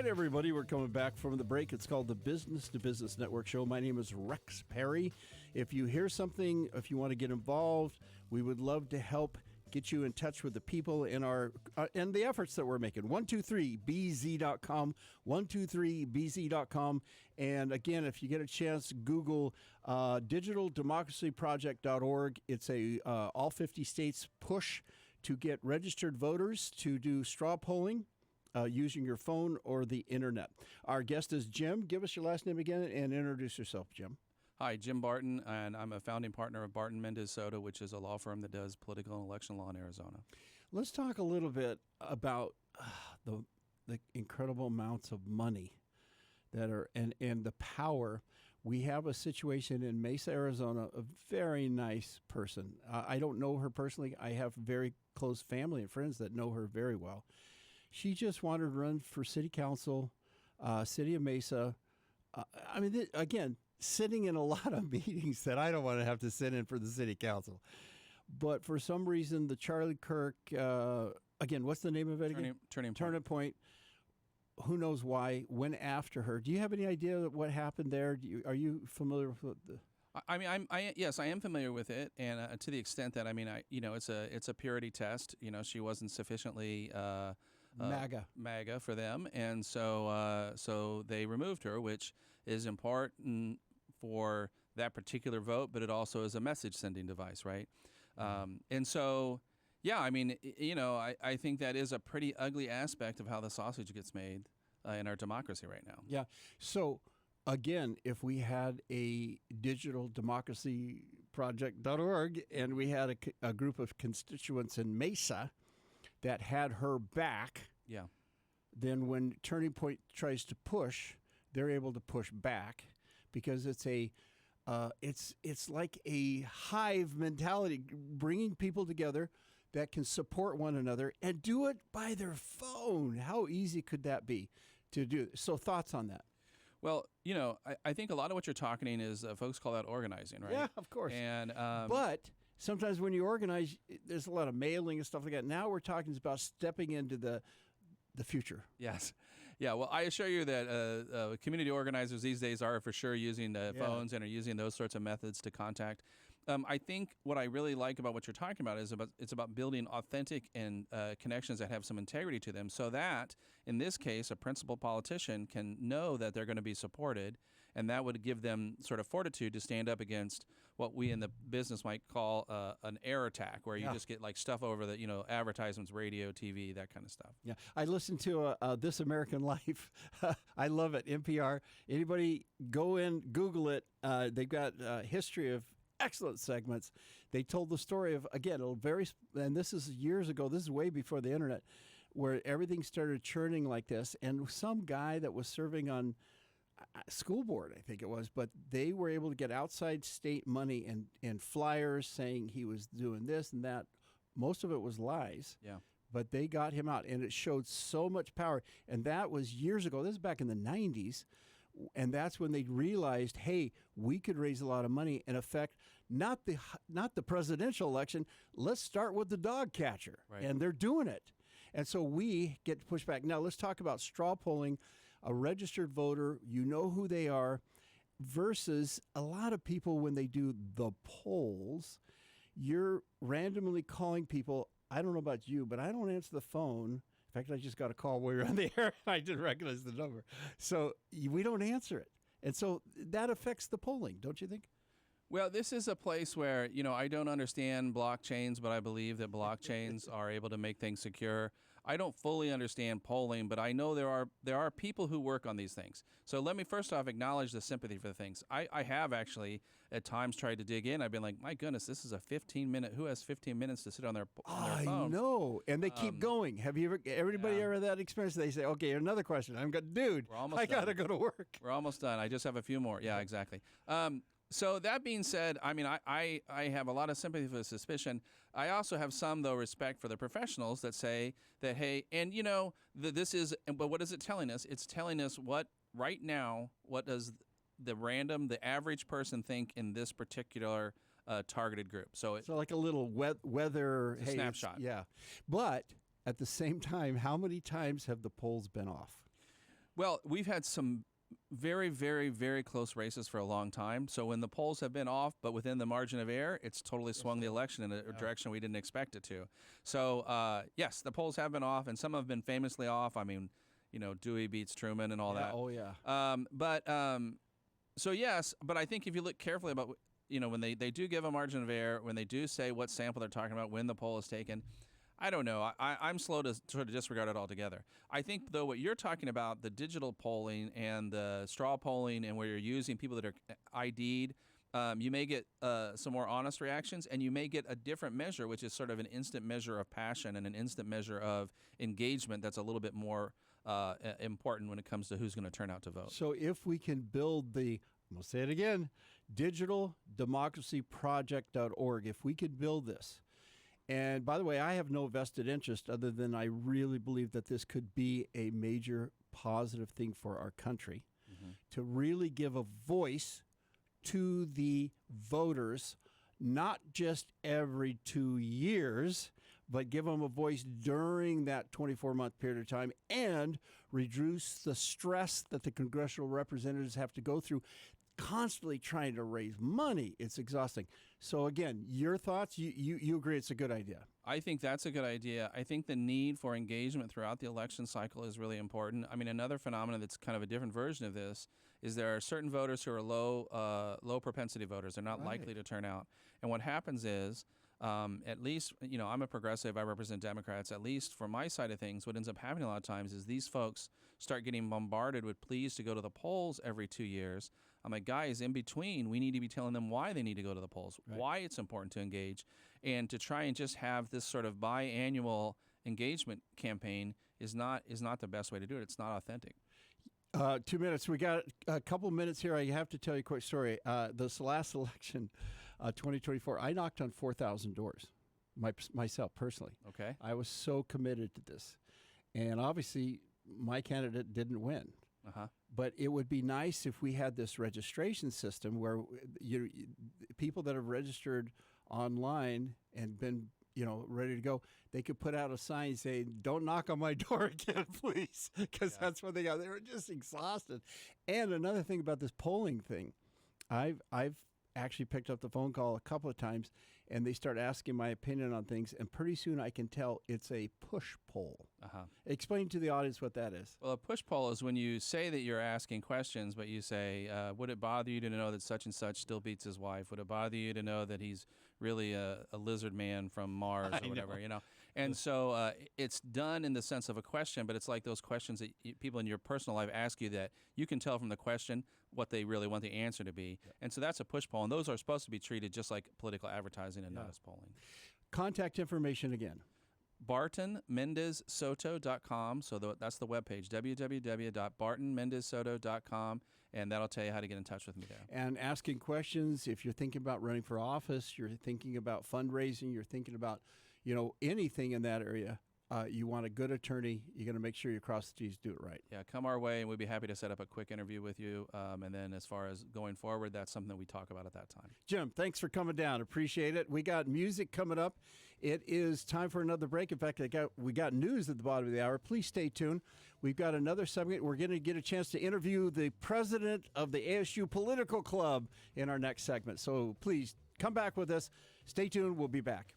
right, everybody, we're coming back from the break. It's called the Business to Business Network Show. My name is Rex Perry. If you hear something, if you want to get involved, we would love to help get you in touch with the people in our and the efforts that we're making. 123bz.com, 123bz.com. And again, if you get a chance, Google digitaldemocracyproject.org. It's a all 50 states push to get registered voters to do straw polling using your phone or the internet. Our guest is Jim. Give us your last name again and introduce yourself, Jim. Hi, Jim Barton, and I'm a founding partner of Barton Mendez Soto, which is a law firm that does political and election law in Arizona. Let's talk a little bit about the incredible amounts of money that are and the power. We have a situation in Mesa, Arizona, a very nice person. I don't know her personally. I have very close family and friends that know her very well. She just wanted to run for city council, city of Mesa. Again, sitting in a lot of meetings that I don't want to have to sit in for the city council. But for some reason, the Charlie Kirk, again, what's the name of it again? Turning Point. Who knows why, went after her. Do you have any idea what happened there? Are you familiar with the... Yes, I am familiar with it, and to the extent that it's a purity test. She wasn't sufficiently MAGA for them, and so they removed her, which is important for that particular vote, but it also is a message sending device, right? And so, yeah, I think that is a pretty ugly aspect of how the sausage gets made in our democracy right now. Yeah. So, again, if we had a digitaldemocracyproject.org and we had a group of constituents in Mesa that had her back, yeah, then when Turning Point tries to push, they're able to push back because it's like a hive mentality, bringing people together that can support one another and do it by their phone. How easy could that be to do? So thoughts on that? Well, I think a lot of what you're talking is folks call that organizing, right? Yeah, of course. And but sometimes when you organize, there's a lot of mailing and stuff like that. Now we're talking about stepping into the future. Yes. Yeah. Well, I assure you that community organizers these days are for sure using phones and are using those sorts of methods to contact. I think what I really like about what you're talking about is it's about building authentic and connections that have some integrity to them, so that in this case, a principal politician can know that they're going to be supported, and that would give them sort of fortitude to stand up against what we in the business might call an air attack, where you just get like stuff over the advertisements, radio, TV, that kind of stuff. Yeah, I listened to This American Life. I love it. NPR. Anybody go in, Google it. They've got a history of excellent segments. They told the story of, again, and this is years ago, this is way before the internet, where everything started churning like this. And some guy that was serving on school board, I think it was, but they were able to get outside state money and flyers saying he was doing this and that. Most of it was lies. Yeah. But they got him out, and it showed so much power. And that was years ago. This is back in the 90s. And that's when they realized, hey, we could raise a lot of money and affect not the presidential election. Let's start with the dog catcher. Right. And they're doing it. And so we get to push back. Now let's talk about straw polling, a registered voter, you know who they are, versus a lot of people when they do the polls, you're randomly calling people. I don't know about you, but I don't answer the phone. In fact, I just got a call while we were on the air. I didn't recognize the number. So we don't answer it. And so that affects the polling, don't you think? Well, this is a place where, I don't understand blockchains, but I believe that blockchains are able to make things secure. I don't fully understand polling, but I know there are people who work on these things. So let me first off acknowledge the sympathy for the things. I have actually at times tried to dig in. I've been like, my goodness, this is a 15-minute. Who has 15 minutes to sit on their phone? I know, and they keep going. Have you everybody ever had that experience? They say, okay, another question. I got to go to work. We're almost done. I just have a few more. Yeah, exactly. So that being said, I have a lot of sympathy for the suspicion. I also have some, though, respect for the professionals that say that, hey, and but what is it telling us? It's telling us what does the average person think in this particular targeted group. So like a little weather snapshot. Yeah. But at the same time, how many times have the polls been off? Well, we've had some very, very, very close races for a long time. So when the polls have been off, but within the margin of error, it's totally swung the election in a direction we didn't expect it to. So yes, the polls have been off, and some have been famously off. I mean, Dewey beats Truman and all that. Oh yeah. So yes, but I think if you look carefully about, when they do give a margin of error, when they do say what sample they're talking about, when the poll is taken, I don't know. I'm slow to sort of disregard it altogether. I think, though, what you're talking about, the digital polling and the straw polling and where you're using people that are ID'd, you may get some more honest reactions, and you may get a different measure, which is sort of an instant measure of passion and an instant measure of engagement that's a little bit more important when it comes to who's going to turn out to vote. So if we can build I'm going to say it again, digitaldemocracyproject.org, if we could build this. And by the way, I have no vested interest other than I really believe that this could be a major positive thing for our country, to really give a voice to the voters, not just every 2 years, but give them a voice during that 24-month period of time and reduce the stress that the congressional representatives have to go through constantly trying to raise money. It's exhausting. So again, your thoughts, you agree it's a good idea? I think that's a good idea. I think the need for engagement throughout the election cycle is really important. I mean, another phenomenon that's kind of a different version of this is there are certain voters who are low propensity voters. They're not likely to turn out. And what happens is, at least, I'm a progressive, I represent Democrats, at least for my side of things, what ends up happening a lot of times is these folks start getting bombarded with pleas to go to the polls every 2 years. I'm like, guys, in between, we need to be telling them why they need to go to the polls, why it's important to engage, and to try and just have this sort of biannual engagement campaign is not the best way to do it. It's not authentic. 2 minutes. We got a couple minutes here. I have to tell you a quick story. This last election, 2024, I knocked on 4,000 doors, myself personally. Okay. I was so committed to this. And obviously, my candidate didn't win. But it would be nice if we had this registration system where people that have registered online and been ready to go, they could put out a sign saying, "Don't knock on my door again, please," because that's what they got. They were just exhausted. And another thing about this polling thing, I've actually picked up the phone call a couple of times, and they start asking my opinion on things, and pretty soon I can tell it's a push poll. Explain to the audience what that is. Well, a push poll is when you say that you're asking questions, but you say, would it bother you to know that such and such still beats his wife? Would it bother you to know that he's really a lizard man from Mars or whatever, And so it's done in the sense of a question, but it's like those questions that people in your personal life ask you that you can tell from the question what they really want the answer to be. And so that's a push poll, and those are supposed to be treated just like political advertising and not as polling. Contact information again. BartonMendezSoto.com. So that's the webpage, www.BartonMendezSoto.com, and that'll tell you how to get in touch with me there. And asking questions, if you're thinking about running for office, you're thinking about fundraising, you're thinking about, anything in that area, you want a good attorney, you're going to make sure you cross the T's, do it right. Yeah, come our way, and we'd be happy to set up a quick interview with you. And then as far as going forward, that's something that we talk about at that time. Jim, thanks for coming down. Appreciate it. We got music coming up. It is time for another break. In fact, we got news at the bottom of the hour. Please stay tuned. We've got another segment. We're going to get a chance to interview the president of the ASU Political Club in our next segment. So please come back with us. Stay tuned. We'll be back.